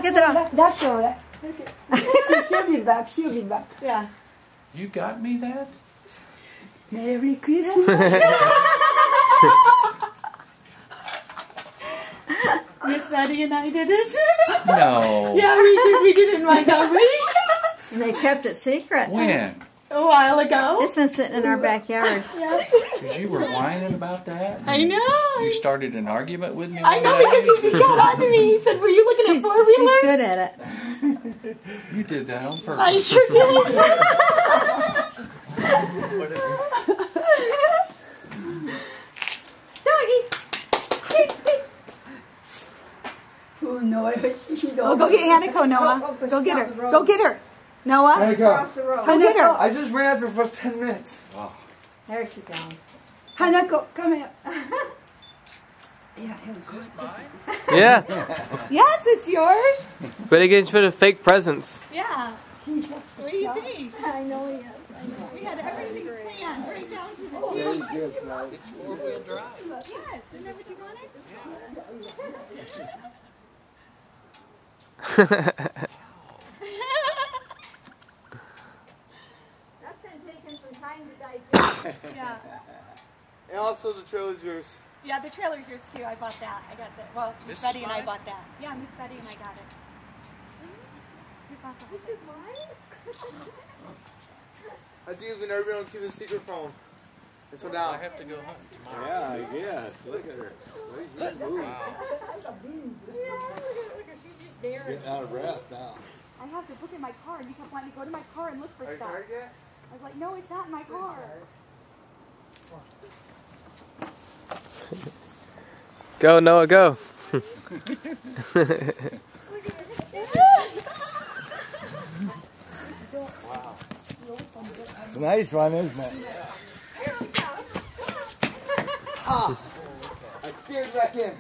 Get it on. That's all right. She'll be back. She'll be back. Yeah. You got me that? Merry Christmas. Miss Betty and I did it. No. Yeah, we did. We did it in my company. And they kept it secret. When? A while ago. It's been sitting in our backyard. Yeah. Because you were whining about that? I know. You started an argument with me I one know day? because he got on to me. He said, "Were you looking at four-wheelers?" She's good at it. You did that on purpose. I sure did. Doggy. Oh no, she's Oh, go get Hanako, Noah. Go get her. Go get her. Noah. Hanako, Go get her. I just ran after for 10 minutes. Wow. There she goes. Hanako, come here. Yeah. Yes, it's yours. Better get rid of fake presents. Yeah. What do you think? I know he is. We had everything planned, right down to the T. It's four-wheel drive. Yes, isn't that what you wanted? That's been taking some time to digest. Yeah. And also the trailer's yours. Yeah, the trailer's yours too. I bought that. I got that. Well, Miss This is Betty and I mine? bought that. Yeah, Miss Betty and I got it. We bought the whole thing. I think it's been everyone keeping a secret from him. Until I now. have to go hunt tomorrow. Yeah. Look at her. Wow. Getting out of breath now. I have to look in my car, and you kept wanting to go to my car and look for stuff. I was like, no, it's not in my car. Go, Noah, go. It's a nice one, isn't it? Ah! I steered back in.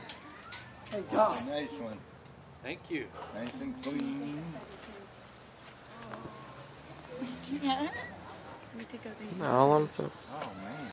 Hey, Tom. Nice one. Thank you. Nice and clean. Yeah. We did go there. All on Oh, man.